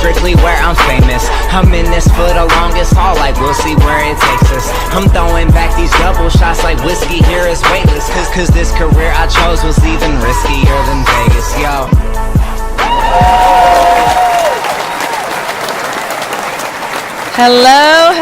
strictly where I'm famous. I'm in this for the longest haul, like we'll see where it takes us. I'm throwing back these double shots like whiskey here is weightless. Cause this career I chose was even riskier than Vegas, yo. Hello,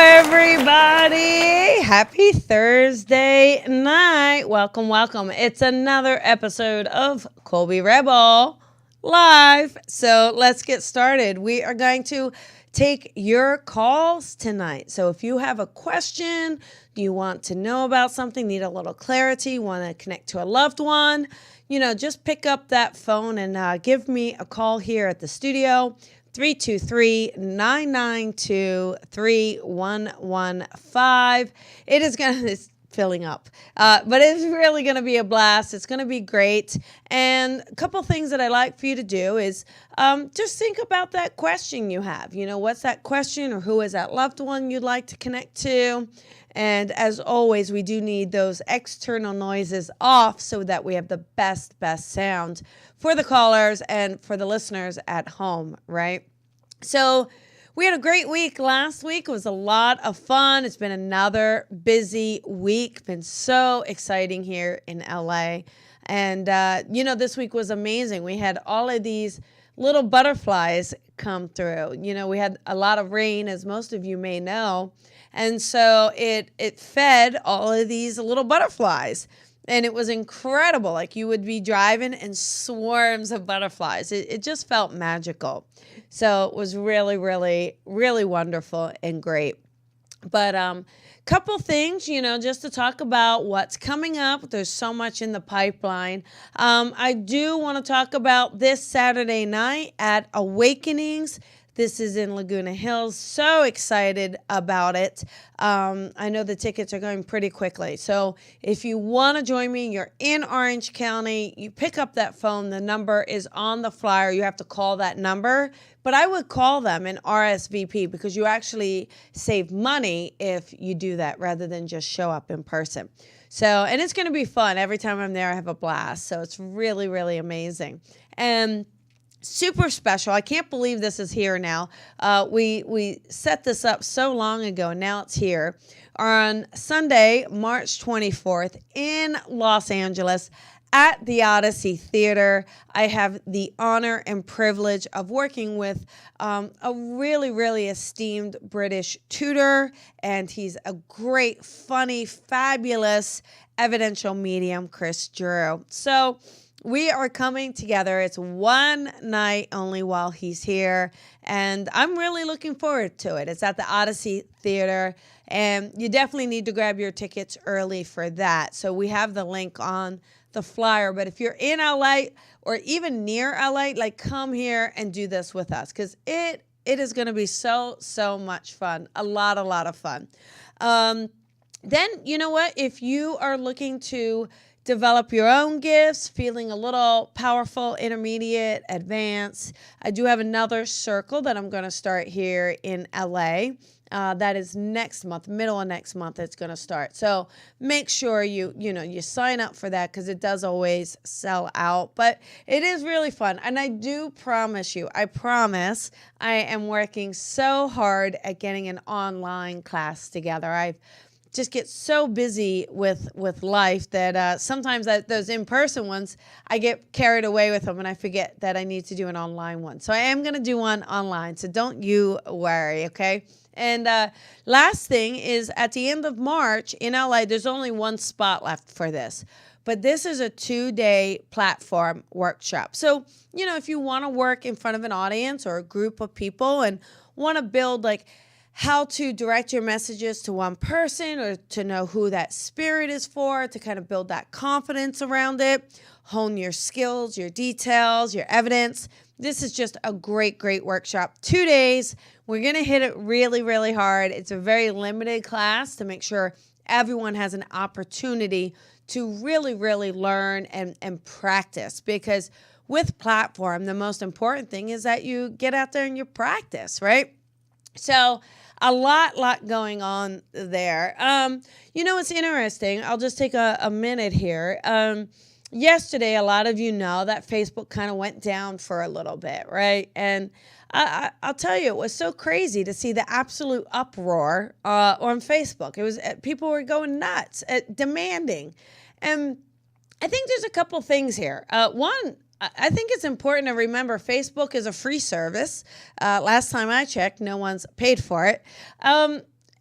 everybody. Happy Thursday night. Welcome. It's another episode of Colby Rebel Live. So let's get started. We are going to take your calls tonight. So if you have a question, do you want to know about something, need a little clarity, want to connect to a loved one, just pick up that phone and give me a call here at the studio. 323-992-3115. It's filling up, but it's really going to be a blast. It's going to be great. And a couple things that I like for you to do is just think about that question you have. What's that question, or who is that loved one you'd like to connect to? And as always, we do need those external noises off so that we have the best sound for the callers and for the listeners at home, right? So we had a great week last week. It was a lot of fun. It's been another busy week. Been so exciting here in LA. And, this week was amazing. We had all of these little butterflies come through. We had a lot of rain, as most of you may know. And so it fed all of these little butterflies. And it was incredible. Like you would be driving and swarms of butterflies. It just felt magical. So it was really, really, really wonderful and great. But couple things, just to talk about what's coming up. There's so much in the pipeline. I do want to talk about this Saturday night at Awakenings. This is in Laguna Hills. So excited about it. I know the tickets are going pretty quickly. So if you want to join me, you're in Orange County, you pick up that phone. The number is on the flyer. You have to call that number. But I would call them and RSVP because you actually save money if you do that rather than just show up in person. So, and it's going to be fun. Every time I'm there, I have a blast. So it's really, really amazing. And super special. I can't believe this is here now. We set this up so long ago. Now it's here. On Sunday, March 24th in Los Angeles at the Odyssey Theater, I have the honor and privilege of working with a really, really esteemed British tutor. And he's a great, funny, fabulous evidential medium, Chris Drew. So we are coming together. It's one night only while he's here, and I'm really looking forward to it. It's at the Odyssey Theater, and you definitely need to grab your tickets early for that. So we have the link on the flyer, but if you're in LA or even near LA, come here and do this with us because it is going to be so much fun. A lot of fun. Then, you know what? If you are looking to develop your own gifts, feeling a little powerful, intermediate, advanced, I do have another circle that I'm going to start here in LA. That is next month, middle of next month it's going to start. So make sure you sign up for that because it does always sell out. But it is really fun. And I do promise I am working so hard at getting an online class together. I've just get so busy with life that sometimes those in-person ones, I get carried away with them and I forget that I need to do an online one. So I am going to do one online. So don't you worry, okay? And last thing is at the end of March in LA, there's only one spot left for this. But this is a 2-day platform workshop. So, if you want to work in front of an audience or a group of people and want to build how to direct your messages to one person or to know who that spirit is for, to kind of build that confidence around it, hone your skills, your details, your evidence. This is just a great workshop. 2 days. We're going to hit it really, really hard. It's a very limited class to make sure everyone has an opportunity to really, really learn and practice because with platform, the most important thing is that you get out there and you practice, right? So a lot going on there. It's interesting. I'll just take a minute here. yesterday, a lot of you know that Facebook kind of went down for a little bit, right? And I'll tell you, it was so crazy to see the absolute uproar on Facebook. It was people were going nuts, demanding, and I think there's a couple things here. One, I think it's important to remember Facebook is a free service. Last time I checked, no one's paid for it.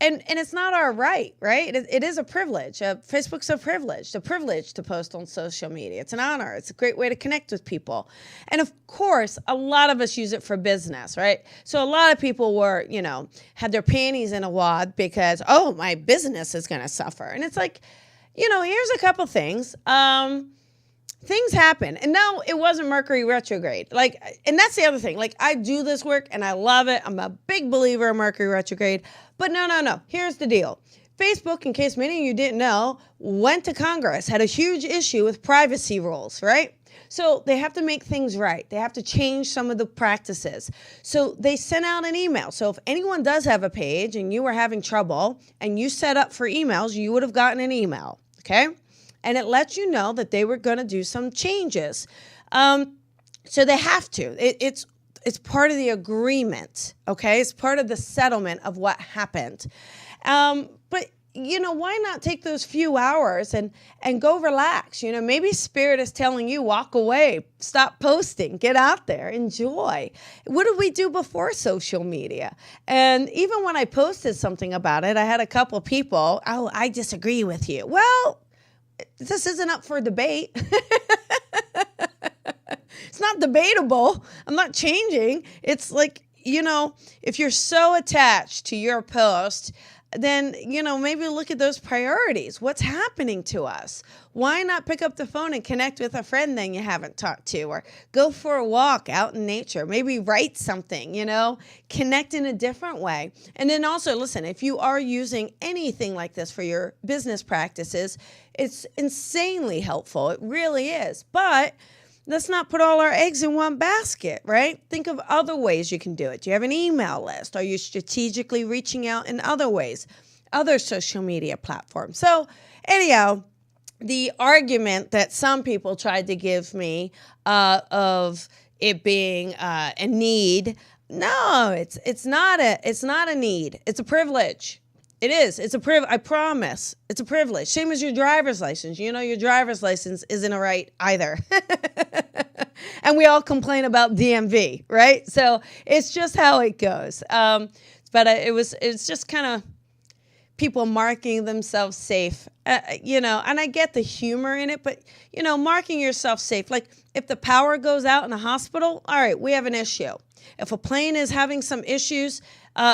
And it's not our right? It is a privilege. Facebook's a privilege to post on social media. It's an honor. It's a great way to connect with people. And of course, a lot of us use it for business, right? So a lot of people were, had their panties in a wad because, oh, my business is going to suffer. And it's like, here's a couple things. Things happen. And no, it wasn't Mercury retrograde. And that's the other thing. I do this work and I love it. I'm a big believer in Mercury retrograde. But no. Here's the deal. Facebook, in case many of you didn't know, went to Congress, had a huge issue with privacy rules, right? So they have to make things right. They have to change some of the practices. So they sent out an email. So if anyone does have a page and you were having trouble and you set up for emails, you would have gotten an email, okay? And it lets you know that they were going to do some changes. So they have to. It's part of the agreement, okay? It's part of the settlement of what happened. But, why not take those few hours and go relax? Maybe Spirit is telling you, walk away, stop posting, get out there, enjoy. What did we do before social media? And even when I posted something about it, I had a couple people, oh, I disagree with you. Well, this isn't up for debate. It's not debatable. I'm not changing. It's like, if you're so attached to your post, then, maybe look at those priorities. What's happening to us? Why not pick up the phone and connect with a friend that you haven't talked to, or go for a walk out in nature, maybe write something, connect in a different way. And then also, listen, if you are using anything like this for your business practices, it's insanely helpful. It really is. But let's not put all our eggs in one basket, right? Think of other ways you can do it. Do you have an email list? Are you strategically reaching out in other ways, other social media platforms? So anyhow, the argument that some people tried to give me of it being a need, no, it's not a need. It's a privilege. It is. It's a privilege. I promise. It's a privilege. Same as your driver's license. Your driver's license isn't a right either. And we all complain about DMV, right? So it's just how it goes. But it's just kind of people marking themselves safe, and I get the humor in it, but, marking yourself safe. Like if the power goes out in a hospital, all right, we have an issue. If a plane is having some issues,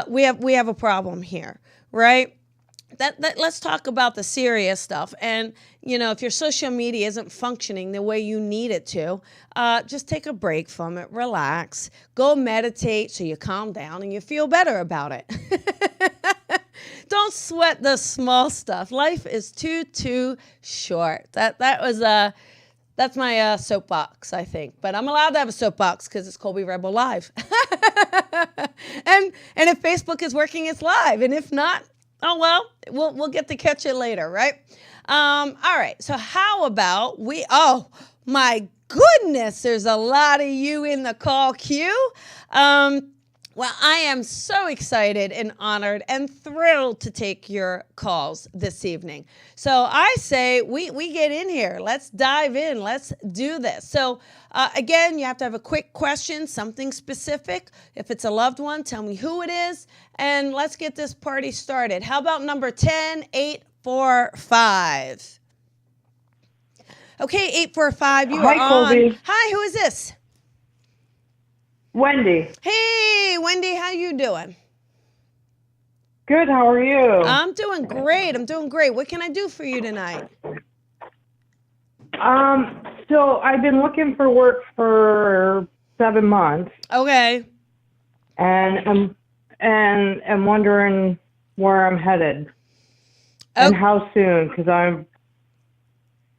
we have a problem here. Right? Let's talk about the serious stuff. And, if your social media isn't functioning the way you need it to, just take a break from it, relax, go meditate so you calm down and you feel better about it. Don't sweat the small stuff. Life is too short. That's my soapbox, I think. But I'm allowed to have a soapbox because it's Colby Rebel Live. And if Facebook is working, it's live. And if not, oh well, we'll get to catch it later, right? All right. So how about oh my goodness, there's a lot of you in the call queue. Well, I am so excited and honored and thrilled to take your calls this evening. So I say we get in here. Let's dive in. Let's do this. So again, you have to have a quick question, something specific. If it's a loved one, tell me who it is, and let's get this party started. How about number 10-845? Okay, 845, you are on. Hi, Colby. Hi, who is this? Wendy. Hey, Wendy, how you doing? Good, how are you? I'm doing great. What can I do for you tonight? So I've been looking for work for 7 months. Okay. And I'm wondering where I'm headed and how soon, because I'm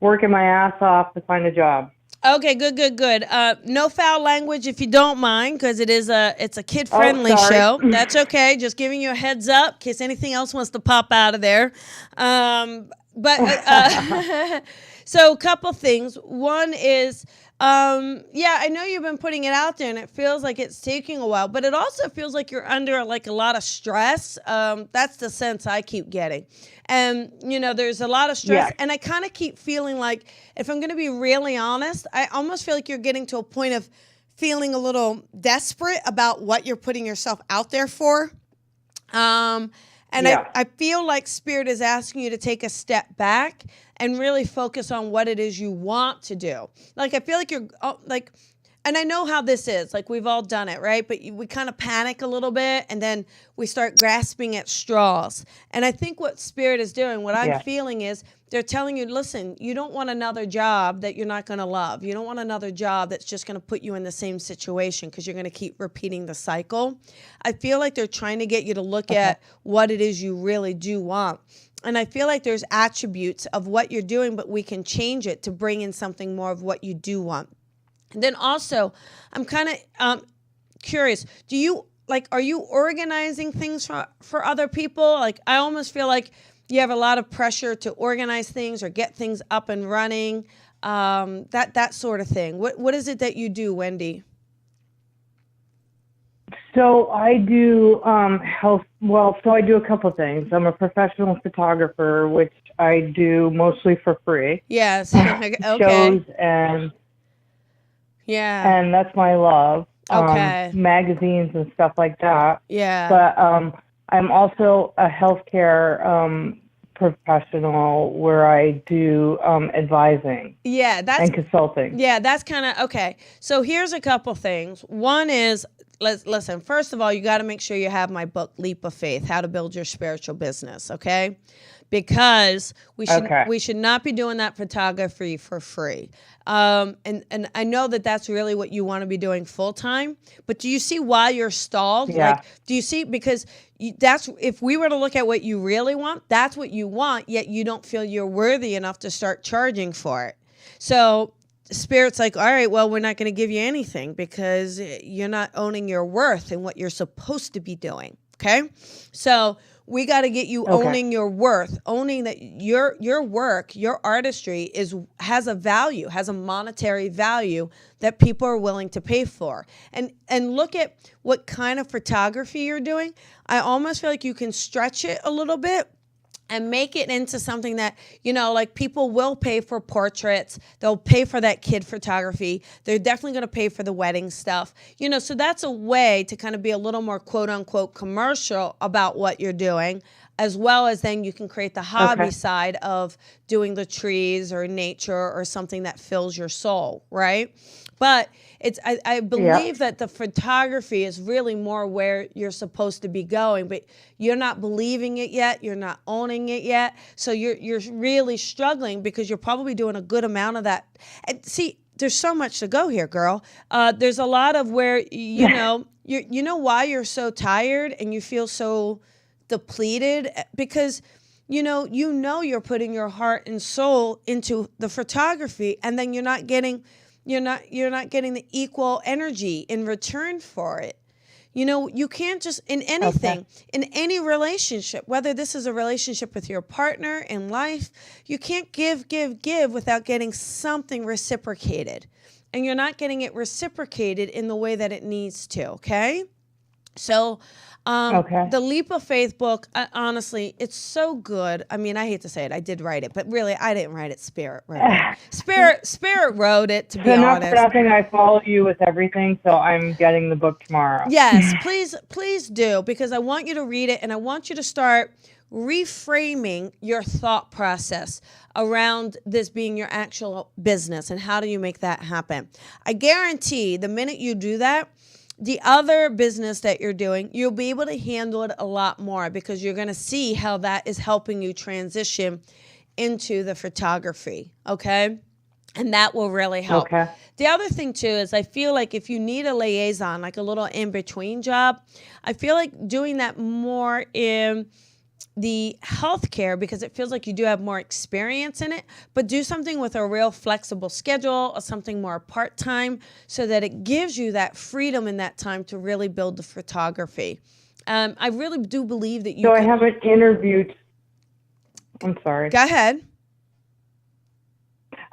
working my ass off to find a job. Okay, good. No foul language if you don't mind, because it's a kid-friendly show. That's okay. Just giving you a heads up in case anything else wants to pop out of there. So a couple things. One is, I know you've been putting it out there and it feels like it's taking a while, but it also feels like you're under like a lot of stress. That's the sense I keep getting. And, there's a lot of stress. Yeah. And I kind of keep feeling like, if I'm going to be really honest, I almost feel like you're getting to a point of feeling a little desperate about what you're putting yourself out there for. I feel like Spirit is asking you to take a step back and really focus on what it is you want to do. Like, I feel like you're and I know how this is. Like, we've all done it, right? But we kind of panic a little bit and then we start grasping at straws. And I think what Spirit is doing, what I'm feeling is they're telling you, listen, you don't want another job that you're not going to love. You don't want another job that's just going to put you in the same situation because you're going to keep repeating the cycle. I feel like they're trying to get you to look at what it is you really do want. And I feel like there's attributes of what you're doing, but we can change it to bring in something more of what you do want. And then also, I'm kind of curious, are you organizing things for other people? Like, I almost feel like you have a lot of pressure to organize things or get things up and running, that sort of thing. What is it that you do, Wendy? So I do health. Well, so I do a couple things. I'm a professional photographer, which I do mostly for free. Yes. Okay. Shows and that's my love. Okay. Magazines and stuff like that. Yeah. But I'm also a healthcare professional where I do advising. And consulting. Yeah, that's kind of okay. So here's a couple things. One is, listen, first of all, you got to make sure you have my book, Leap of Faith, How to Build Your Spiritual Business, okay? Because we should not be doing that photography for free. And I know that that's really what you want to be doing full time, but do you see why you're stalled? Yeah. Like, do you see, because that's, if we were to look at what you really want, that's what you want, yet you don't feel you're worthy enough to start charging for it. So Spirit's like, all right, well, we're not going to give you anything because you're not owning your worth and what you're supposed to be doing. Okay. So we got to get you owning your worth, owning that your work, your artistry has a value, has a monetary value that people are willing to pay for. And look at what kind of photography you're doing. I almost feel like you can stretch it a little bit and make it into something that, like, people will pay for portraits. They'll pay for that kid photography. They're definitely going to pay for the wedding stuff. So that's a way to kind of be a little more quote unquote commercial about what you're doing, as well as then you can create the hobby side of doing the trees or nature or something that fills your soul, right? But I believe that the photography is really more where you're supposed to be going, but you're not believing it yet. You're not owning it yet. So you're really struggling because you're probably doing a good amount of that. And see, there's so much to go here, girl. There's a lot of where, you know why you're so tired and you feel so depleted, because you're putting your heart and soul into the photography, and then you're not getting the equal energy in return for it. You can't just, in anything, in any relationship, whether this is a relationship with your partner in life, you can't give without getting something reciprocated. And you're not getting it reciprocated in the way that it needs to, okay? So the Leap of Faith book, honestly, it's so good. I mean, I hate to say it, I did write it, but really, I didn't write it. Spirit wrote it. Spirit wrote it, to be honest. For nothing, I follow you with everything, so I'm getting the book tomorrow. Yes, please do, because I want you to read it, and I want you to start reframing your thought process around this being your actual business, and how do you make that happen. I guarantee the minute you do that, the other business that you're doing, you'll be able to handle it a lot more, because you're going to see how that is helping you transition into the photography, okay? And that will really help. Okay. The other thing, too, is I feel like if you need a liaison, like a little in-between job, I feel like doing that more in the healthcare, because it feels like you do have more experience in it, but do something with a real flexible schedule or something more part-time, so that it gives you that freedom in that time to really build the photography. I really do believe that you I haven't interviewed. I'm sorry. Go ahead.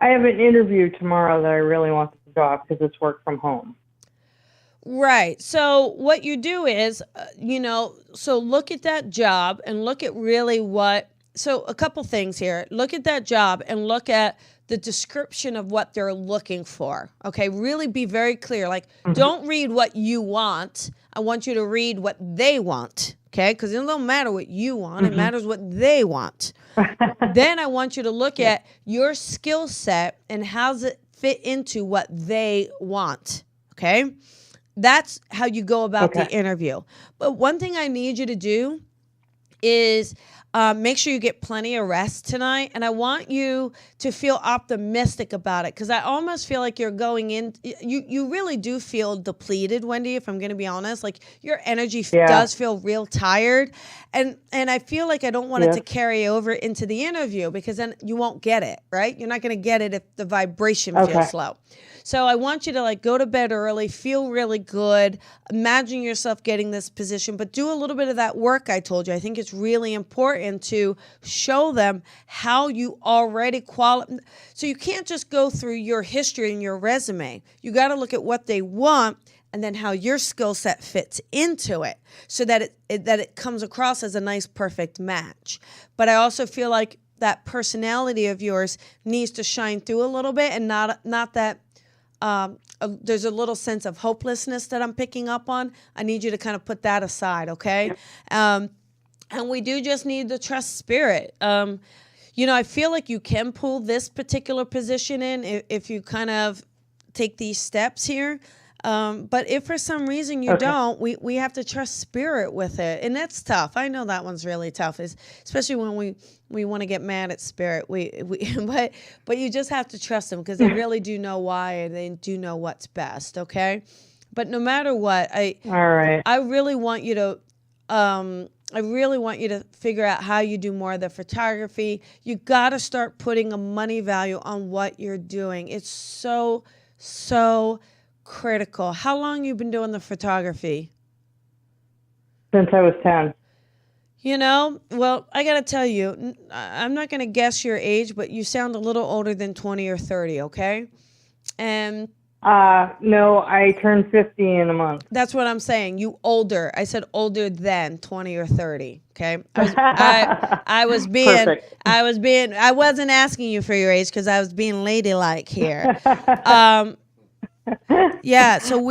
I have an interview tomorrow that I really want the job because it's work from home. Right. So what you do is, so look at that job and look at really so a couple things here. Look at that job and look at the description of what they're looking for. Okay. Really be very clear. Like, don't read what you want. I want you to read what they want. Okay. Because it don't matter what you want. It matters what they want. Then I want you to look at your skill set and how's it fit into what they want. Okay. That's how you go about the interview. But one thing I need you to do is make sure you get plenty of rest tonight. And I want you to feel optimistic about it, because I almost feel like you're going in. You really do feel depleted, Wendy, if I'm going to be honest. Like, your energy does feel real tired. And I feel like I don't want it to carry over into the interview, because then you won't get it, right? You're not going to get it if the vibration feels low. So I want you to like go to bed early, feel really good, imagine yourself getting this position, but do a little bit of that work I told you. I think it's really important to show them how you already qualify. So you can't just go through your history and your resume. You got to look at what they want and then how your skill set fits into it, so that it comes across as a nice, perfect match. But I also feel like that personality of yours needs to shine through a little bit, and not that there's a little sense of hopelessness that I'm picking up on. I need you to kind of put that aside, okay? And we do just need the trust spirit. I feel like you can pull this particular position in if you kind of take these steps here. But if for some reason you don't, we have to trust spirit with it. And that's tough. I know that one's really tough, especially when we want to get mad at spirit. But you just have to trust them, because they really do know why, and they do know what's best. Okay. But no matter what, I really want you to figure out how you do more of the photography. You got to start putting a money value on what you're doing. It's so critical. How long you been doing the photography? Since I was 10. Well, I got to tell you, I'm not going to guess your age, but you sound a little older than 20 or 30, okay? And no, I turned 50 in a month. That's what I'm saying. You older. I said older than 20 or 30, okay? I wasn't asking you for your age, because I was being ladylike here. Yeah, so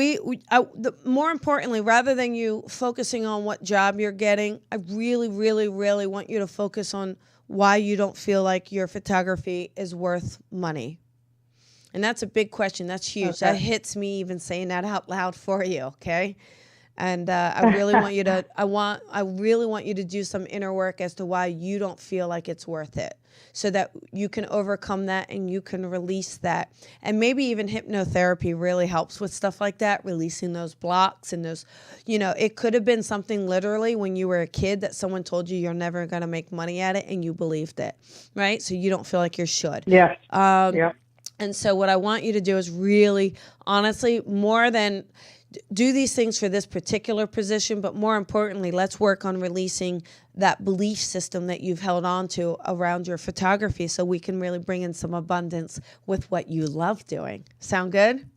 more importantly, rather than you focusing on what job you're getting, I really, really, really want you to focus on why you don't feel like your photography is worth money. And that's a big question. That's huge. That hits me even saying that out loud for you, okay? And I really want you to do some inner work as to why you don't feel like it's worth it, so that you can overcome that and you can release that. And maybe even hypnotherapy really helps with stuff like that, releasing those blocks and those, it could have been something literally when you were a kid that someone told you you're never going to make money at it, and you believed it, right? So you don't feel like you should. Yeah. Yeah. And so what I want you to do is really, honestly, more than do these things for this particular position, but more importantly, let's work on releasing that belief system that you've held on to around your photography, so we can really bring in some abundance with what you love doing. Sound good?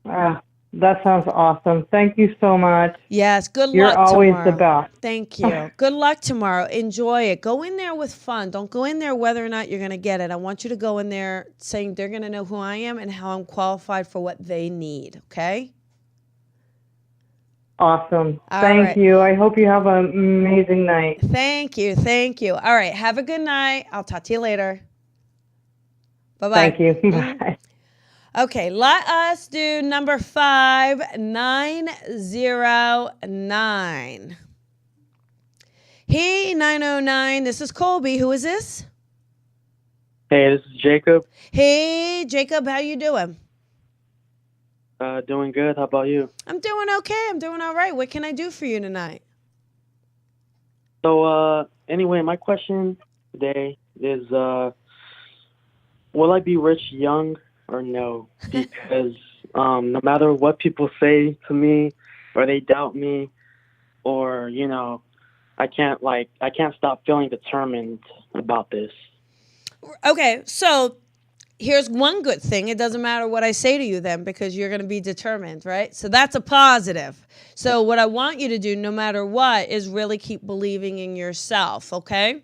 That sounds awesome. Thank you so much. Yes, good luck You're always tomorrow. the best. Thank you. Good luck tomorrow. Enjoy it. Go in there with fun. Don't go in there whether or not you're going to get it. I want you to go in there saying they're going to know who I am and how I'm qualified for what they need, okay? Awesome. Thank you. I hope you have an amazing night. Thank you. All right. Have a good night. I'll talk to you later. Bye-bye. Thank you. Bye. Okay, let us do number 5909. Hey, 909. This is Colby. Who is this? Hey, this is Jacob. Hey, Jacob. How you doing? Doing good. How about you? I'm doing okay. I'm doing all right. What can I do for you tonight? So, anyway, my question today is, will I be rich young or no? Because no matter what people say to me, or they doubt me, or, I can't stop feeling determined about this. Okay, so here's one good thing. It doesn't matter what I say to you then, because you're going to be determined, right? So that's a positive. So what I want you to do, no matter what, is really keep believing in yourself, okay?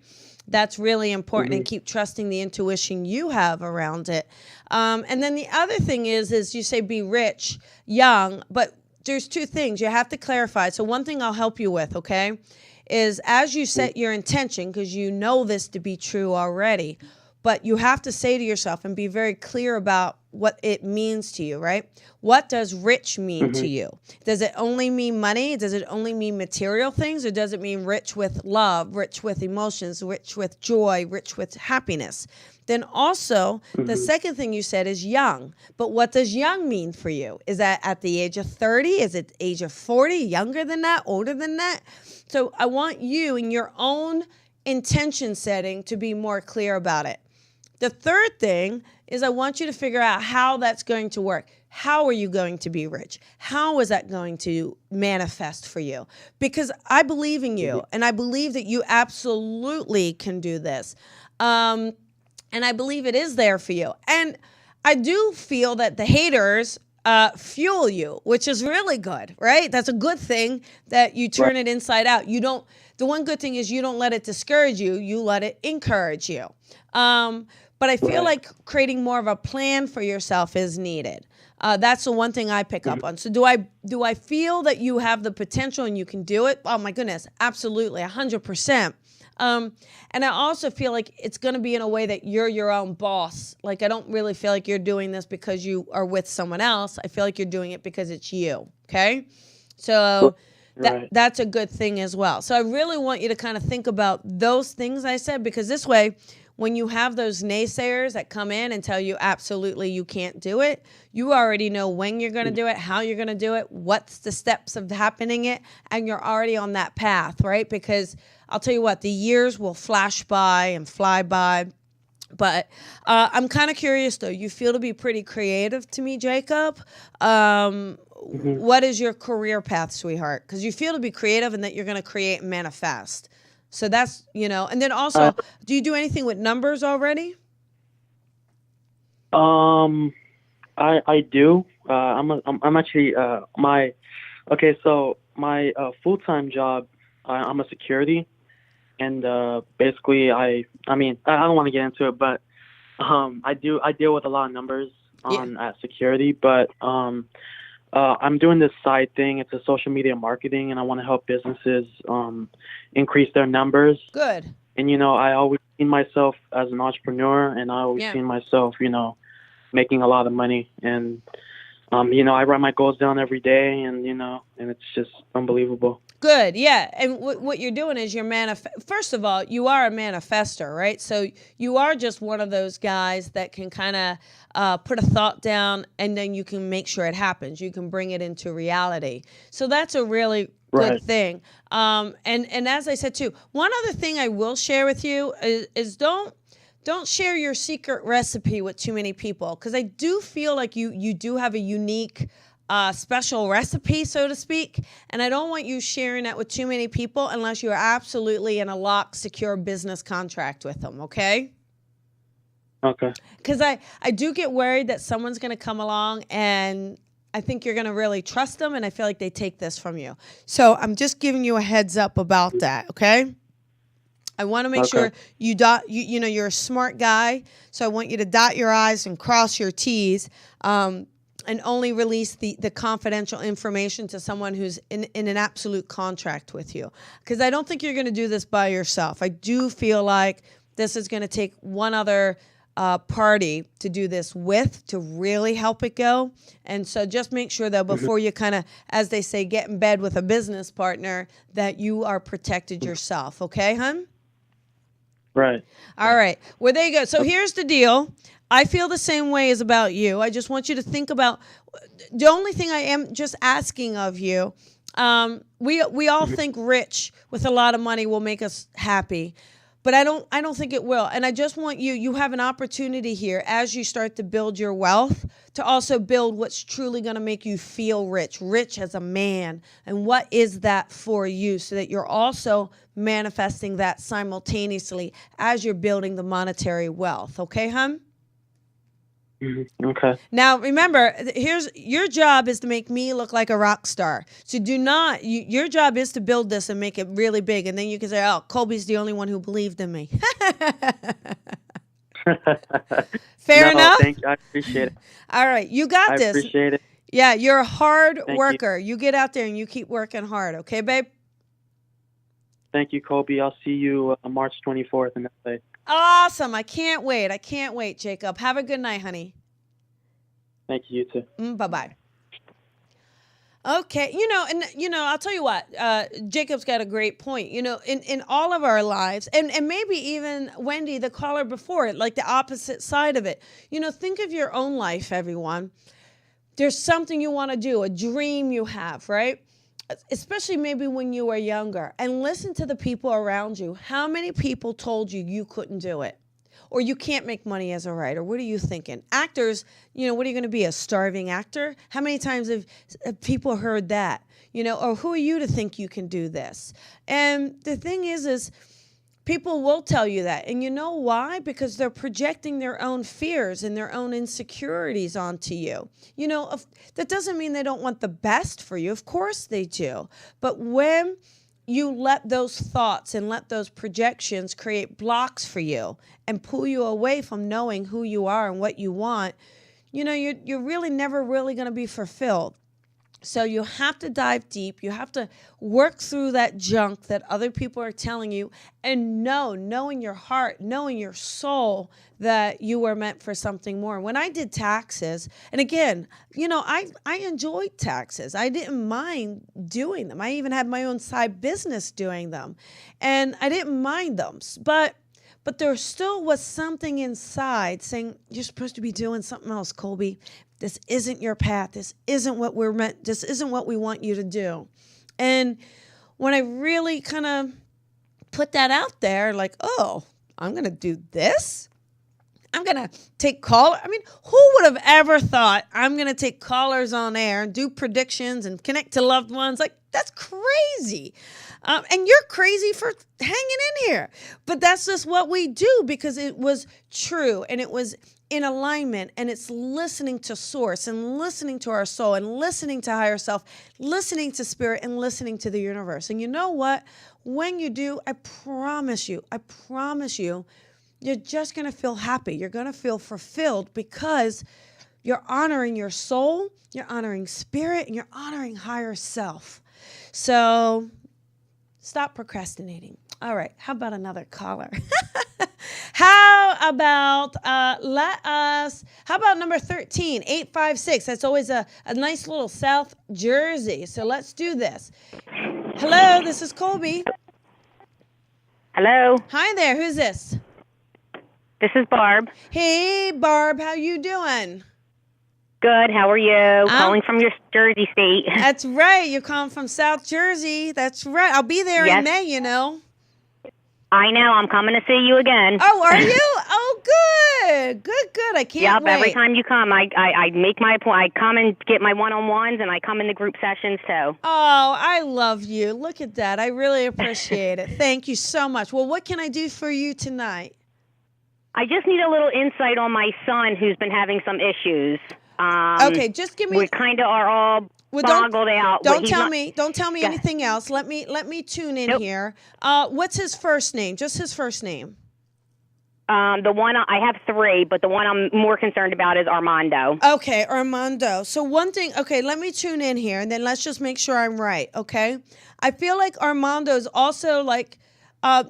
That's really important, and keep trusting the intuition you have around it. And then the other thing is you say be rich, young, but there's two things you have to clarify. So one thing I'll help you with, okay, is as you set your intention, because you know this to be true already, but you have to say to yourself and be very clear about what it means to you, right? What does rich mean to you? Does it only mean money? Does it only mean material things? Or does it mean rich with love, rich with emotions, rich with joy, rich with happiness? Then also, the second thing you said is young. But what does young mean for you? Is that at the age of 30? Is it age of 40? Younger than that? Older than that? So I want you in your own intention setting to be more clear about it. The third thing is I want you to figure out how that's going to work. How are you going to be rich? How is that going to manifest for you? Because I believe in you, and I believe that you absolutely can do this. And I believe it is there for you. And I do feel that the haters fuel you, which is really good, right? That's a good thing that you turn it inside out. The one good thing is you don't let it discourage you. You let it encourage you. But I feel like creating more of a plan for yourself is needed. That's the one thing I pick up on. So do I feel that you have the potential and you can do it? Oh my goodness, absolutely, 100%. And I also feel like it's going to be in a way that you're your own boss. Like I don't really feel like you're doing this because you are with someone else. I feel like you're doing it because it's you. Okay, so that's a good thing as well. So I really want you to kind of think about those things I said, because this way, when you have those naysayers that come in and tell you absolutely you can't do it, you already know when you're going to do it, how you're going to do it, what's the steps of happening it, and you're already on that path, right? Because I'll tell you what, the years will flash by and fly by. But I'm kind of curious, though. You feel to be pretty creative to me, Jacob. What is your career path, sweetheart? Because you feel to be creative and that you're going to create and manifest. So that's, and then also, do you do anything with numbers already? I do. I'm actually my full-time job. I'm a security, and basically I don't want to get into it, but I deal with a lot of numbers at security, but I'm doing this side thing. It's a social media marketing, and I want to help businesses increase their numbers. Good. And, I always seen myself as an entrepreneur, and I always seen myself, making a lot of money. And, I write my goals down every day, and, and it's just unbelievable. Good. Yeah. And what you're doing is first of all, you are a manifester, right? So you are just one of those guys that can kind of put a thought down, and then you can make sure it happens. You can bring it into reality. So that's a really good thing. And as I said too, one other thing I will share with you is don't share your secret recipe with too many people, because I do feel like you do have a unique special recipe, so to speak, and I don't want you sharing that with too many people unless you are absolutely in a locked, secure business contract with them, okay? Okay. Because I do get worried that someone's going to come along and I think you're going to really trust them, and I feel like they take this from you. So I'm just giving you a heads up about that, okay? I want to make sure you're a smart guy, so I want you to dot your I's and cross your T's, and only release the confidential information to someone who's in an absolute contract with you. Because I don't think you're going to do this by yourself. I do feel like this is going to take one other party to do this with, to really help it go. And so just make sure that before you kind of, as they say, get in bed with a business partner, that you are protected yourself. Okay, hon? Right. All right. Well, there you go. So here's the deal. I feel the same way as about you. I just want you to think about the only thing I am just asking of you. We all think rich with a lot of money will make us happy, but I don't think it will. And I just want you have an opportunity here as you start to build your wealth to also build what's truly going to make you feel rich as a man. And what is that for you, so that you're also manifesting that simultaneously as you're building the monetary wealth. Okay, hon? Okay. Now, remember, here's your job is to make me look like a rock star. So do not, your job is to build this and make it really big. And then you can say, oh, Colby's the only one who believed in me. Fair enough? Thank you. I appreciate it. All right. You got this. I appreciate it. Yeah, you're a hard Thank worker. You get out there and you keep working hard. Okay, babe? Thank you, Colby. I'll see you March 24th in LA. Awesome. I can't wait. I can't wait, Jacob. Have a good night, honey. Thank you, you too. Bye-bye. Okay, I'll tell you what, Jacob's got a great point. In all of our lives, and maybe even Wendy, the caller before it, like the opposite side of it. Think of your own life, everyone. There's something you want to do, a dream you have, right? Especially maybe when you were younger. And listen to the people around you. How many people told you couldn't do it? Or you can't make money as a writer? What are you thinking? Actors, what are you going to be, a starving actor? How many times have people heard that? Or who are you to think you can do this? And the thing is people will tell you that. And you know why? Because they're projecting their own fears and their own insecurities onto you. That doesn't mean they don't want the best for you. Of course they do. But when you let those thoughts and let those projections create blocks for you and pull you away from knowing who you are and what you want, you're really never really going to be fulfilled. So you have to dive deep. You have to work through that junk that other people are telling you and know in your heart, know in your soul that you were meant for something more. When I did taxes, and again, I enjoyed taxes. I didn't mind doing them. I even had my own side business doing them. And I didn't mind them. But there still was something inside saying, you're supposed to be doing something else, Colby. This isn't your path. This isn't what we're meant. This isn't what we want you to do. And when I really kind of put that out there, like, oh, I'm going to do this? I'm going to take call. I mean, who would have ever thought I'm going to take callers on air and do predictions and connect to loved ones? Like, that's crazy. And you're crazy for hanging in here. But that's just what we do because it was true and it was in alignment, and it's listening to source and listening to our soul and listening to higher self, listening to spirit and listening to the universe. And you know what? When you do, I promise you, you're just going to feel happy. You're going to feel fulfilled because you're honoring your soul, you're honoring spirit, and you're honoring higher self. So stop procrastinating. All right. How about another caller? How about number 13, 856? That's always a nice little South Jersey. So let's do this. Hello, this is Colby. Hello. Hi there. Who's this? This is Barb. Hey, Barb. How you doing? Good. How are you? Calling from your Jersey state. That's right. You're calling from South Jersey. That's right. I'll be there in May, I know. I'm coming to see you again. Oh, are you? Oh, good. Good. I can't wait. Every time you come, I make my appointment. I come and get my one-on-ones, and I come into group sessions, too. Oh, I love you. Look at that. I really appreciate it. Thank you so much. Well, what can I do for you tonight? I just need a little insight on my son who's been having some issues. Okay, just give me... We kind of are all... boggled out. Don't tell me anything else. Let me tune in here. What's his first name? Just his first name. The one I have three, but the one I'm more concerned about is Armando. Okay, Armando. So one thing, okay, let me tune in here, and then let's just make sure I'm right, okay? I feel like Armando is also like,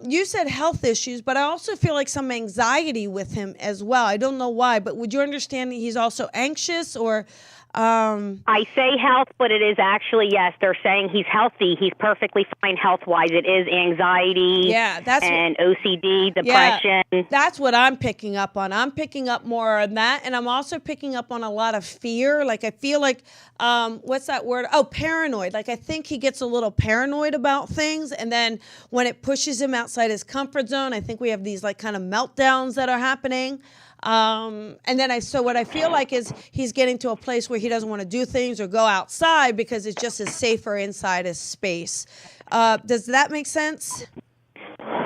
you said health issues, but I also feel like some anxiety with him as well. I don't know why, but would you understand that he's also anxious or... I say health, but it is actually, yes, they're saying he's healthy. He's perfectly fine health-wise. It is anxiety and OCD, depression. Yeah, that's what I'm picking up on. I'm picking up more on that, and I'm also picking up on a lot of fear. Like, I feel like, what's that word? Oh, paranoid. Like, I think he gets a little paranoid about things, and then when it pushes him outside his comfort zone, I think we have these, like, kind of meltdowns that are happening. And then so what I feel like is he's getting to a place where he doesn't want to do things or go outside because it's just as safer inside his space. Does that make sense?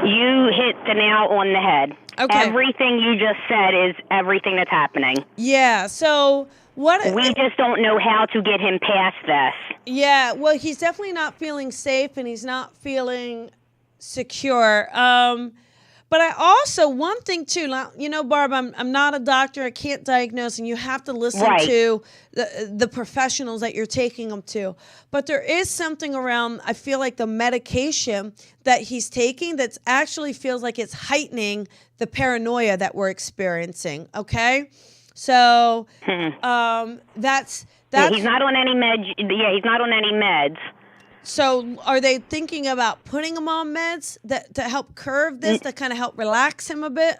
You hit the nail on the head. Okay. Everything you just said is everything that's happening. Yeah. So we just don't know how to get him past this. Yeah. Well, he's definitely not feeling safe, and he's not feeling secure. But I also, one thing too, Barb, I'm not a doctor. I can't diagnose, and you have to listen to the professionals that you're taking him to. But there is something around, I feel like the medication that he's taking that's actually feels like it's heightening the paranoia that we're experiencing. Okay. So that's he's not on any meds. Yeah, he's not on any meds. So are they thinking about putting him on meds to help curb this, to kind of help relax him a bit?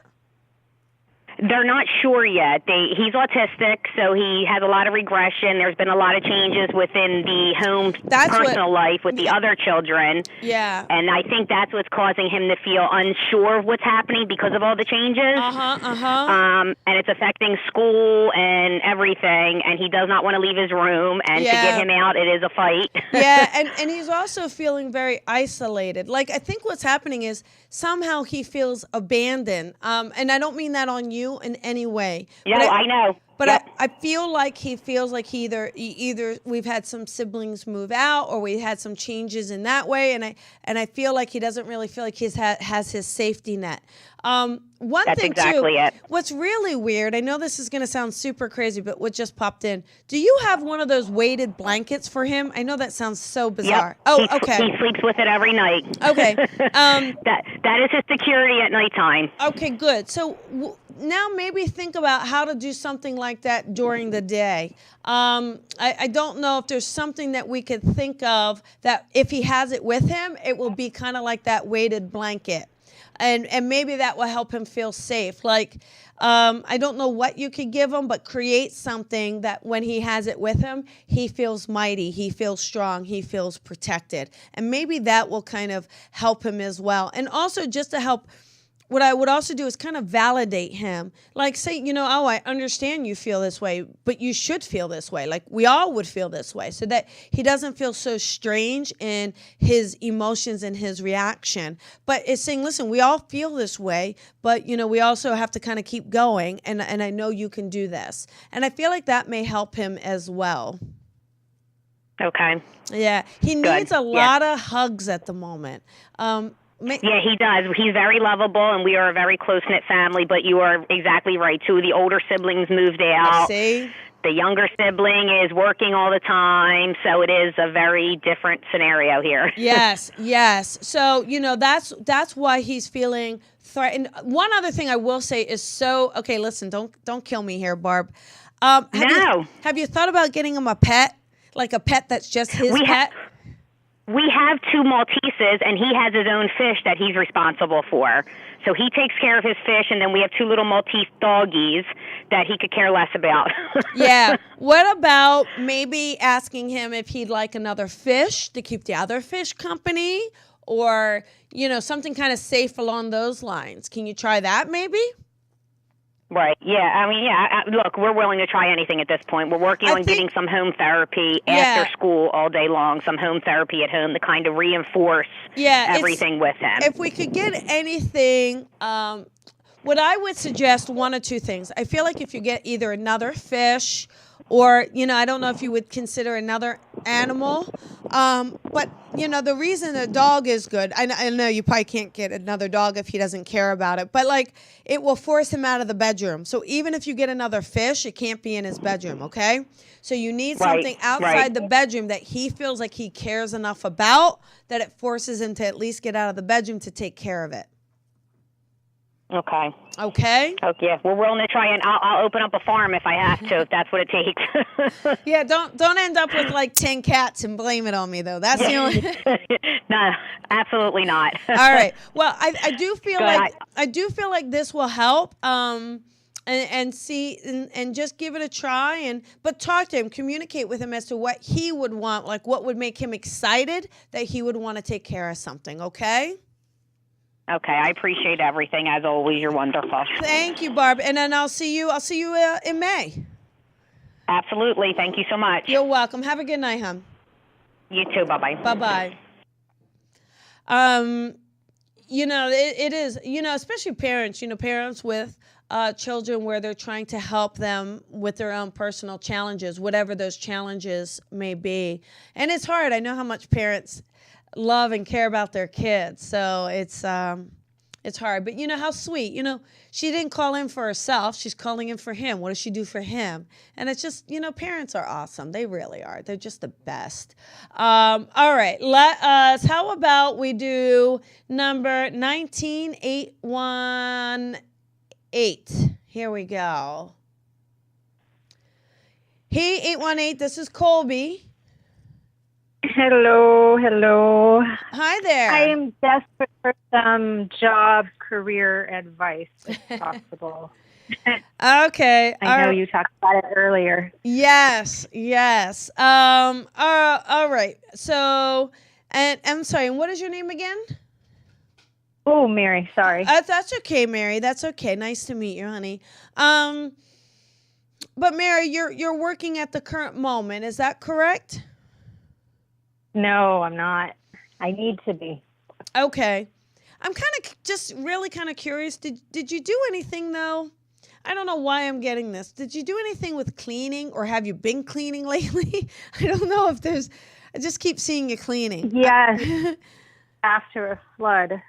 They're not sure yet. He's autistic, so he has a lot of regression. There's been a lot of changes within the home personal life with the other children. Yeah. And I think that's what's causing him to feel unsure of what's happening because of all the changes. And it's affecting school and everything, and he does not want to leave his room, and to get him out, it is a fight. Yeah, and he's also feeling very isolated. Like, I think what's happening is somehow he feels abandoned. And I don't mean that on you in any way. Yeah, I know. But I feel like he feels like either we've had some siblings move out, or we had some changes in that way, and I feel like he doesn't really feel like he has his safety net. That's thing exactly too, it. What's really weird, I know this is going to sound super crazy, but what just popped in, do you have one of those weighted blankets for him? I know that sounds so bizarre. Yep. Oh, okay. He sleeps with it every night. Okay. That is his security at nighttime. Okay, good. So now maybe think about how to do something like that during the day. I don't know if there's something that we could think of that if he has it with him, it will be kind of like that weighted blanket. And maybe that will help him feel safe. Like, I don't know what you could give him, but create something that when he has it with him, he feels mighty, he feels strong, he feels protected. And maybe that will kind of help him as well. And also just to help, what I would also do is kind of validate him. Like, say, I understand you feel this way, but you should feel this way. Like, we all would feel this way, so that he doesn't feel so strange in his emotions and his reaction. But it's saying, listen, we all feel this way, but, we also have to kind of keep going. And I know you can do this. And I feel like that may help him as well. Okay. Yeah. He needs a lot of hugs at the moment. Yeah, he does. He's very lovable, and we are a very close-knit family, but you are exactly right. Two of the older siblings moved out. See? The younger sibling is working all the time, so it is a very different scenario here. Yes. So, that's why he's feeling threatened. One other thing I will say is okay, listen, don't kill me here, Barb. Have you thought about getting him a pet? Like a pet that's just his pet? We have 2 Malteses, and he has his own fish that he's responsible for. So he takes care of his fish, and then we have 2 little Maltese doggies that he could care less about. Yeah. What about maybe asking him if he'd like another fish to keep the other fish company, or, something kind of safe along those lines? Can you try that maybe? Right. Yeah. I mean, look, we're willing to try anything at this point. We're working on getting some home therapy after school all day long, some home therapy at home to kind of reinforce everything with him. If we could get anything, what I would suggest, 1 or 2 things. I feel like if you get either another fish or, I don't know if you would consider another animal. But, the reason a dog is good, I know you probably can't get another dog if he doesn't care about it, but it will force him out of the bedroom. So even if you get another fish, it can't be in his bedroom, okay? So you need something outside the bedroom that he feels like he cares enough about that it forces him to at least get out of the bedroom to take care of it. Okay. Okay. Okay. We're willing to try, and I'll open up a farm if I have to, if that's what it takes. Yeah. Don't end up with 10 cats and blame it on me though. That's the only. No, absolutely not. All right. Well, I do feel I do feel like this will help. And see and just give it a try, but talk to him, communicate with him as to what he would want, like what would make him excited that he would want to take care of something. Okay. Okay, I appreciate everything as always. You're wonderful. Thank you, Barb. And then I'll see you in May. Absolutely. Thank you so much. You're welcome. Have a good night, hon. You too. Bye-bye. Bye-bye. it is, especially parents, parents with children where they're trying to help them with their own personal challenges, whatever those challenges may be. And it's hard. I know how much parents love and care about their kids. So it's hard. But how sweet, she didn't call in for herself. She's calling in for him. What does she do for him? And it's just, parents are awesome. They really are. They're just the best. All right. How about we do number 19818? Here we go. Hey, 818, this is Colby. Hello. Hi there. I am desperate for some job career advice, if possible. Okay. I know you talked about it earlier. Yes. All right. So, and I'm sorry, what is your name again? Oh, Mary, sorry. That's okay, Mary. That's okay. Nice to meet you, honey. But Mary, you're working at the current moment. Is that correct? No, I'm not. I need to be. Okay. I'm really kind of curious. Did you do anything though? I don't know why I'm getting this. Did you do anything with cleaning, or have you been cleaning lately? I don't know if I just keep seeing you cleaning. Yes. After a flood.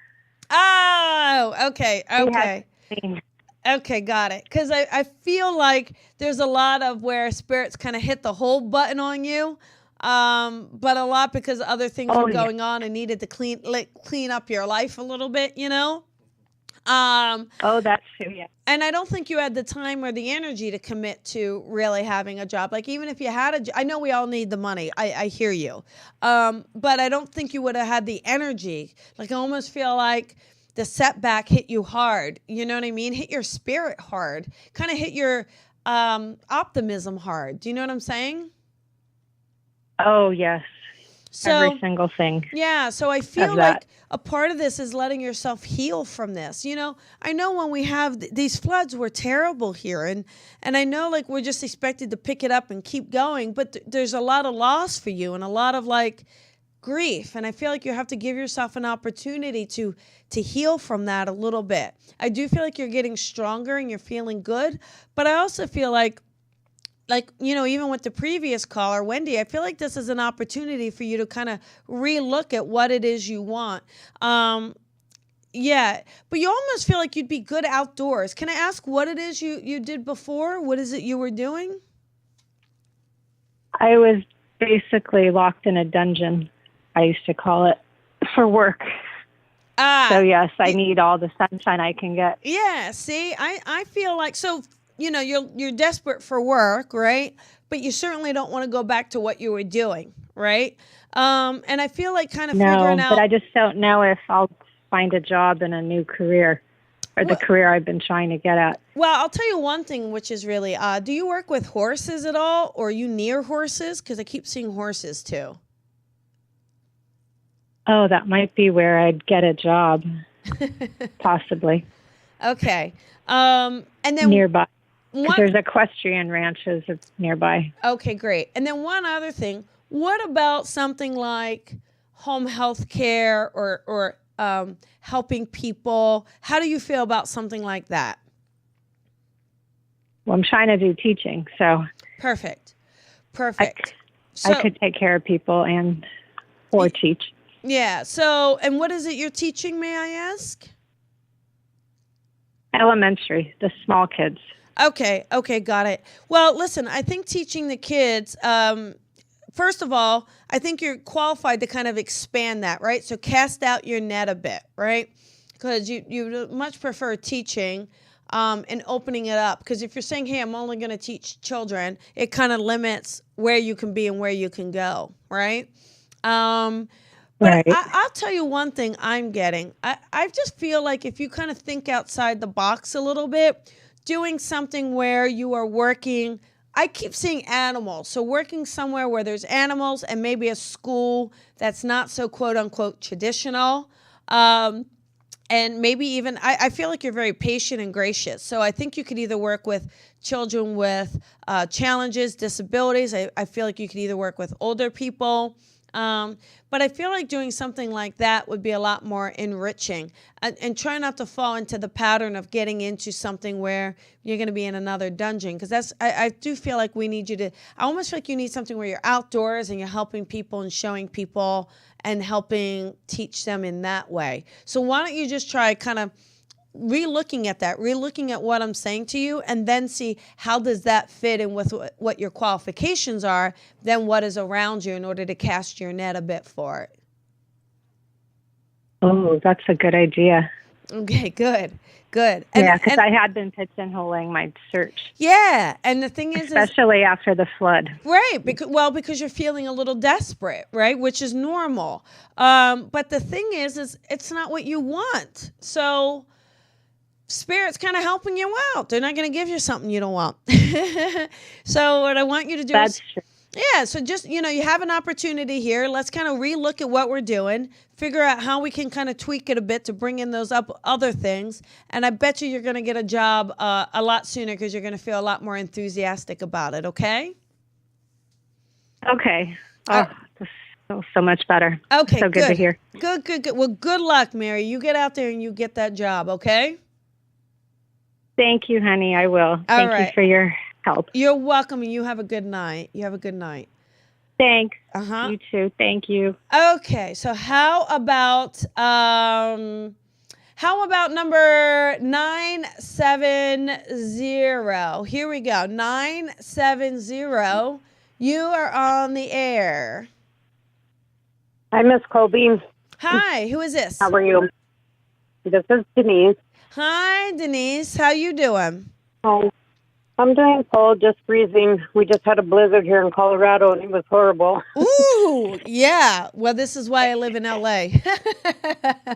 Oh, okay. Okay, got it. Because I feel like there's a lot of where spirits kind of hit the hold button on you, but a lot because other things were going on and needed to clean up your life a little bit, That's true, yeah. And I don't think you had the time or the energy to commit to really having a job. Like, even if you had I know we all need the money. I hear you. But I don't think you would have had the energy. Like, I almost feel like the setback hit you hard. You know what I mean? Hit your spirit hard. Kind of hit your optimism hard. Do you know what I'm saying? Oh, yes. So, every single thing. Yeah, so I feel like a part of this is letting yourself heal from this. I know when we have these floods were terrible here, and I know like we're just expected to pick it up and keep going, but there's a lot of loss for you and a lot of like grief, and I feel like you have to give yourself an opportunity to heal from that a little bit. I do feel like you're getting stronger and you're feeling good, but I also feel like even with the previous caller, Wendy, I feel like this is an opportunity for you to kind of relook at what it is you want. Yeah, but you almost feel like you'd be good outdoors. Can I ask what it is you did before? What is it you were doing? I was basically locked in a dungeon, I used to call it, for work. So yes, I need all the sunshine I can get. Yeah, see, I feel like, so you're desperate for work, right? But you certainly don't want to go back to what you were doing, right? And I feel like kind of figuring out. No, but I just don't know if I'll find a job in a new career, or the career I've been trying to get at. Well, I'll tell you one thing, which is really odd. Do you work with horses at all, or are you near horses? Because I keep seeing horses too. Oh, that might be where I'd get a job, possibly. Okay, and then nearby. There's equestrian ranches nearby. Okay, great. And then one other thing, what about something like home health care or helping people? How do you feel about something like that? Well, I'm trying to do teaching, so. Perfect. I could take care of people or teach. Yeah, so, and what is it you're teaching, may I ask? Elementary, the small kids. Okay, got it. Well, listen, I think teaching the kids, first of all, I think you're qualified to kind of expand that, right? So cast out your net a bit, right? Because you much prefer teaching and opening it up. Because if you're saying, hey, I'm only going to teach children, it kind of limits where you can be and where you can go, right? But right. I'll tell you one thing I'm getting. I just feel like if you kind of think outside the box a little bit, doing something where you are working, I keep seeing animals. So working somewhere where there's animals and maybe a school that's not so quote unquote traditional. And maybe even, I feel like you're very patient and gracious. So I think you could either work with children with challenges, disabilities. I feel like you could either work with older people. But I feel like doing something like that would be a lot more enriching, and try not to fall into the pattern of getting into something where you're going to be in another dungeon. Because I do feel like we need you to, I almost feel like you need something where you're outdoors and you're helping people and showing people and helping teach them in that way. So why don't you just try kind of re-looking at what I'm saying to you, and then see how does that fit in with what your qualifications are, then what is around you, in order to cast your net a bit for it. Oh, that's a good idea. Okay, good. Yeah, because I had been pigeonholing my search. Yeah, and the thing is, especially after the flood. Right, because you're feeling a little desperate, right, which is normal. But the thing is it's not what you want. So Spirit's kind of helping you out. They're not going to give you something you don't want. So what I want you to do That's true. Yeah, so just, you have an opportunity here. Let's kind of relook at what we're doing, figure out how we can kind of tweak it a bit to bring in those other things. And I bet you're going to get a job a lot sooner, because you're going to feel a lot more enthusiastic about it, okay? Okay. Oh, this feels so much better. Okay, so good to hear. Good. Well, good luck, Mary. You get out there and you get that job, okay? Thank you, honey. I will. Thank you for your help. You're welcome, and you have a good night. Thanks. You too. Thank you. Okay, so how about number 970? Here we go. 970. You are on the air. Hi, Miss Colby. Hi, who is this? How are you? This is Denise. Hi, Denise. How you doing? Oh, I'm doing cold, just freezing. We just had a blizzard here in Colorado, and it was horrible. Ooh, yeah. Well, this is why I live in L.A.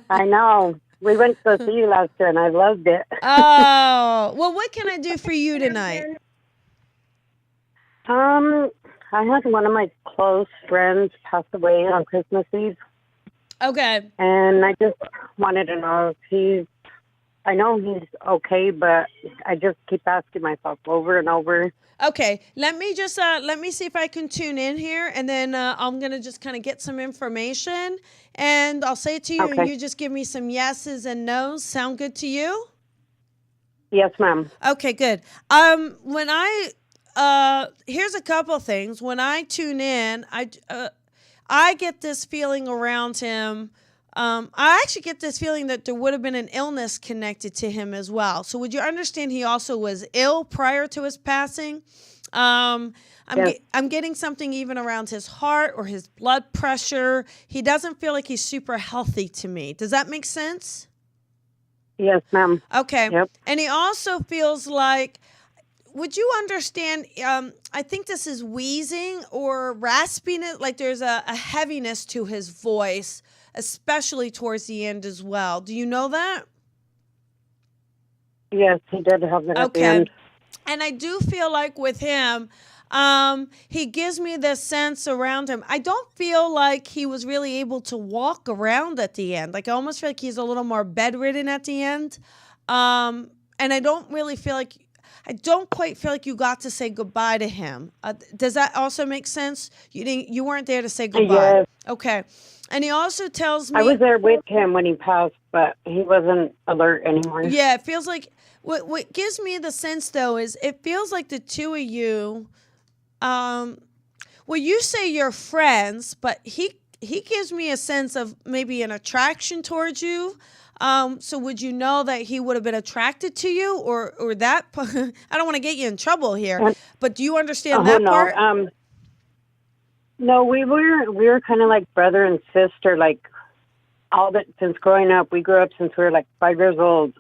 I know. We went to see you last year, and I loved it. Oh, well, what can I do for you tonight? I had one of my close friends pass away on Christmas Eve. Okay. And I just wanted to know if I know he's okay, but I just keep asking myself over and over. Okay, let me see if I can tune in here, and then I'm going to just kind of get some information, and I'll say it to you, and you just give me some yeses and nos. Sound good to you? Yes, ma'am. Okay, good. Here's a couple of things. When I tune in, I get this feeling around him. I actually get this feeling that there would have been an illness connected to him as well. So would you understand he also was ill prior to his passing? I'm getting something even around his heart or his blood pressure. He doesn't feel like he's super healthy to me. Does that make sense? Yes, ma'am. Okay. Yep. And he also feels like, would you understand, I think this is wheezing or raspiness, like there's a heaviness to his voice, especially towards the end as well. Do you know that? Yes, he did have that at the end. And I do feel like with him, he gives me this sense around him. I don't feel like he was really able to walk around at the end. Like I almost feel like he's a little more bedridden at the end. And I don't quite feel like you got to say goodbye to him. Does that also make sense? You weren't there to say goodbye. Yes. Okay. And he also tells me, I was there with him when he passed, but he wasn't alert anymore. Yeah, it feels like what gives me the sense though is it feels like the two of you, you say you're friends, but he gives me a sense of maybe an attraction towards you. So would you know that he would have been attracted to you or that? I don't want to get you in trouble here, but do you understand that part? No, we were kind of like brother and sister, like since growing up. We grew up since we were like 5 years old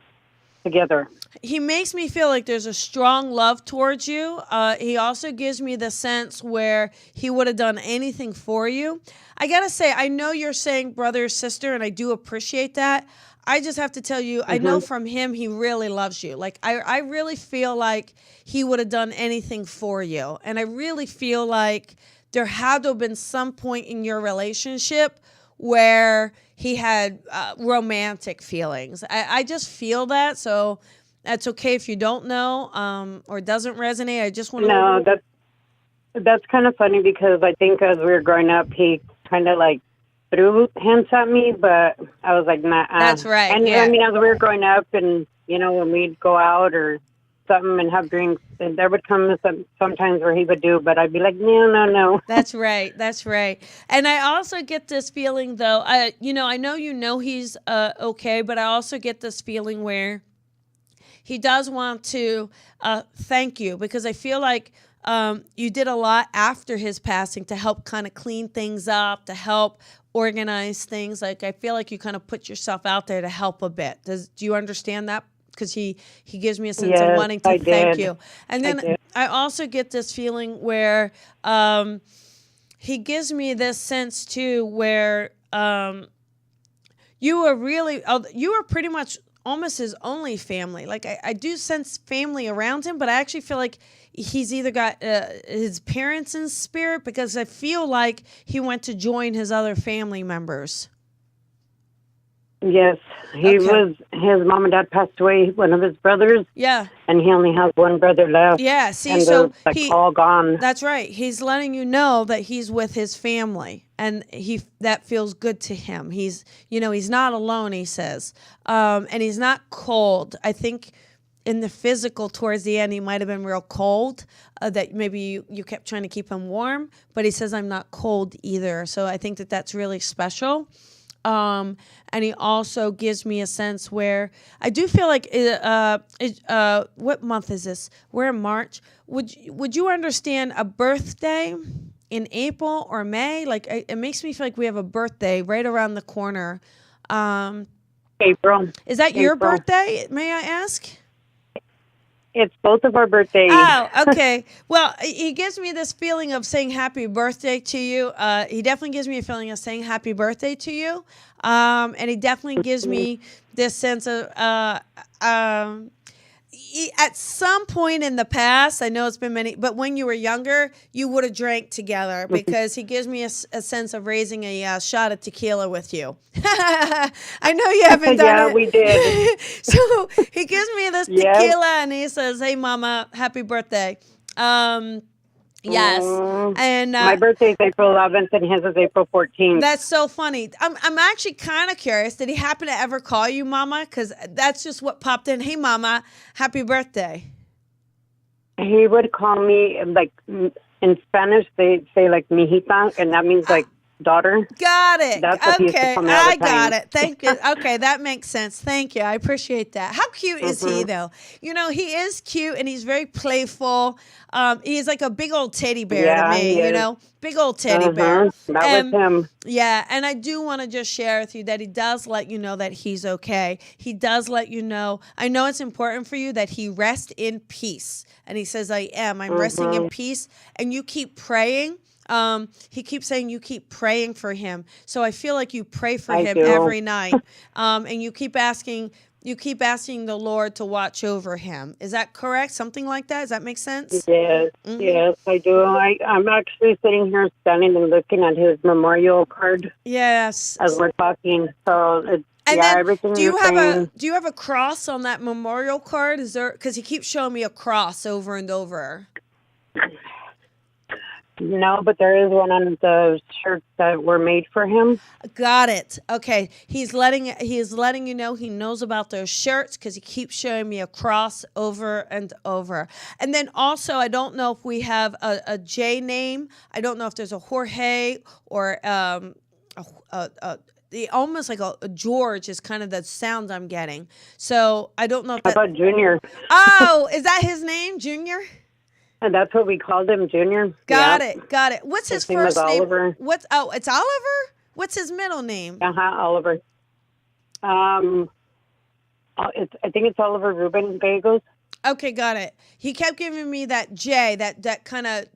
together. He makes me feel like there's a strong love towards you. He also gives me the sense where he would have done anything for you. I got to say, I know you're saying brother or sister, and I do appreciate that. I just have to tell you, I know from him, he really loves you. Like, I really feel like he would have done anything for you. And I really feel like there had to have been some point in your relationship where he had romantic feelings. I just feel that. So that's okay if you don't know or doesn't resonate. I just want to that's kind of funny because I think as we were growing up, he kind of like threw hints at me, but I was like, nah. That's right. And yeah. I mean, as we were growing up, and when we'd go out or something and have drinks, and there would come sometimes where he would do, but I'd be like, no. That's right. That's right. And I also get this feeling, though. I know he's okay, but I also get this feeling where he does want to thank you, because I feel like you did a lot after his passing to help kind of clean things up, to help organize things. Like, I feel like you kind of put yourself out there to help a bit. Do you understand that? Because he gives me a sense of wanting to thank you. And then I also get this feeling where he gives me this sense too, where you were pretty much almost his only family. Like, I do sense family around him, but I actually feel like he's either got his parents in spirit, because I feel like he went to join his other family members. Yes, his mom and dad passed away, one of his brothers. Yeah. And he only has one brother left. Yeah, see, and so they're all gone. That's right. He's letting you know that he's with his family, and that feels good to him. He's not alone, he says. And he's not cold. I think in the physical towards the end, he might have been real cold, that maybe you kept trying to keep him warm, but he says, I'm not cold either. So I think that's really special. And he also gives me a sense where I do feel like, what month is this? We're in March. Would you understand a birthday in April or May? Like, it makes me feel like we have a birthday right around the corner. April. Is that your birthday, may I ask? It's both of our birthdays. Oh, okay. Well, he gives me this feeling of saying happy birthday to you. He definitely gives me a feeling of saying happy birthday to you. And he definitely gives me this sense of, at some point in the past, I know it's been many, but when you were younger, you would have drank together, because he gives me a sense of raising a shot of tequila with you. I know you haven't done it. Yeah, we did. So he gives me this tequila and he says, hey, Mama, happy birthday. Yes. And my birthday is April 11th and his is April 14th. That's so funny. I'm actually kind of curious. Did he happen to ever call you Mama? Because that's just what popped in. Hey, Mama, happy birthday. He would call me, like, in Spanish, they say, like, mijita, and that means, like, daughter. Got it. That's what Okay, I got it. Thank you. Okay, that makes sense. Thank you. I appreciate that. How cute is he, though? He is cute, and he's very playful. He's like a big old teddy bear to me, big old teddy bear. That was him. Yeah, and I do want to just share with you that he does let you know that he's okay. He does let you know. I know it's important for you that he rest in peace. And he says, I'm resting in peace. And you keep praying. He keeps saying you keep praying for him. So I feel like you pray for him every night. And you keep asking the Lord to watch over him. Is that correct? Something like that? Does that make sense? Yes, yes, I do. I'm actually sitting here standing and looking at his memorial card. Yes. As we're talking. So everything do you have a cross on that memorial card? Is there, because he keeps showing me a cross over and over. No, but there is one on the shirts that were made for him. Got it. Okay. He is letting you know he knows about those shirts, because he keeps showing me a cross over and over. And then also, I don't know if we have a J name. I don't know if there's a Jorge or almost like a George is kind of the sound I'm getting. So I don't know if How about Junior? Oh, is that his name, Junior? And that's what we called him, Junior. Got it. What's his first name? Oliver. It's Oliver? What's his middle name? Oliver. I think it's Oliver Ruben Gallegos. Okay, got it. He kept giving me that J, that kind of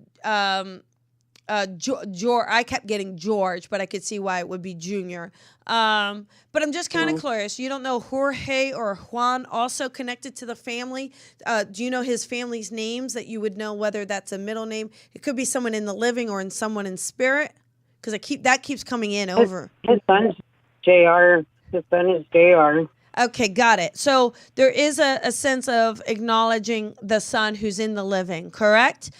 George. I kept getting George, but I could see why it would be Junior. But I'm just kind of curious. You don't know Jorge or Juan also connected to the family? Do you know his family's names that you would know whether that's a middle name? It could be someone in the living or in someone in spirit, because that keeps coming in over. His son's JR. His son is JR. Okay, got it. So there is a sense of acknowledging the son who's in the living, correct?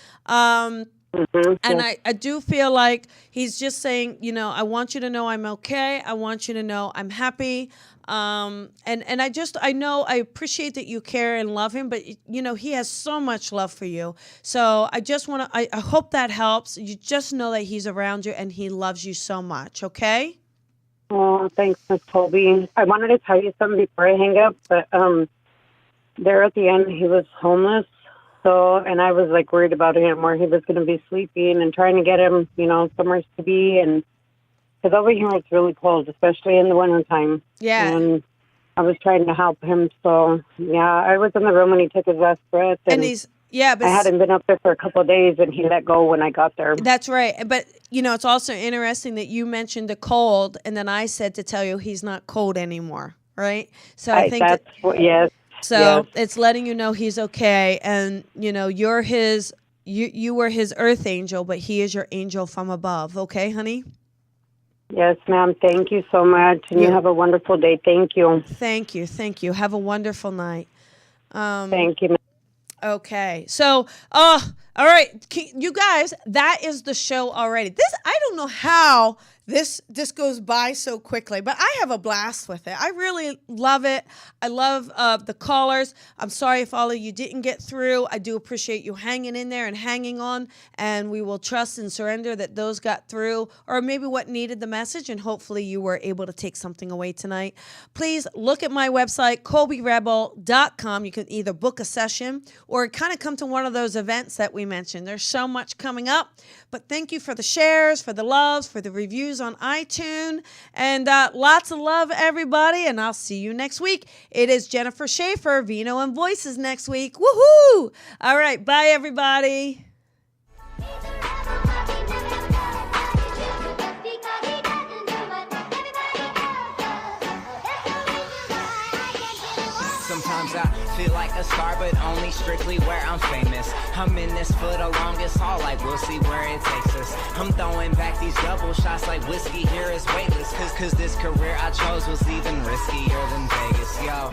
Mm-hmm. And I do feel like he's just saying, I want you to know I'm okay. I want you to know I'm happy. And I appreciate that you care and love him, but he has so much love for you. So I just want to, I hope that helps. You just know that he's around you and he loves you so much. Okay. Oh, thanks, Miss Colby. I wanted to tell you something before I hang up, but there at the end, he was homeless. So, and I was like worried about him, where he was going to be sleeping and trying to get him, somewhere to be. And because over here it's really cold, especially in the wintertime. Yeah. And I was trying to help him. So, yeah, I was in the room when he took his last breath. And I hadn't been up there for a couple of days, and he let go when I got there. That's right. But, it's also interesting that you mentioned the cold, and then I said to tell you he's not cold anymore, right? So I think yes. So it's letting you know he's okay, and you're his. You were his earth angel, but he is your angel from above. Okay, honey. Yes, ma'am. Thank you so much, and you have a wonderful day. Thank you. Thank you. Have a wonderful night. Thank you. Okay, so all right, you guys, that is the show already. I don't know how this goes by so quickly, but I have a blast with it. I really love it. I love the callers. I'm sorry if all of you didn't get through. I do appreciate you hanging in there and hanging on, and we will trust and surrender that those got through, or maybe what needed the message, and hopefully you were able to take something away tonight. Please look at my website, colbyrebel.com. You can either book a session or kind of come to one of those events that we mentioned. There's so much coming up, but thank you for the shares, for the loves, for the reviews on iTunes, and lots of love, everybody, and I'll see you next week. It is Jennifer Schaefer, Vino and Voices next week. Woohoo! All right, bye, everybody. Sometimes I feel like a star, but only strictly where I'm famous. I'm in this for the longest haul, like we'll see where it takes us. I'm throwing back these double shots like whiskey here is weightless. Cause this career I chose was even riskier than Vegas, yo.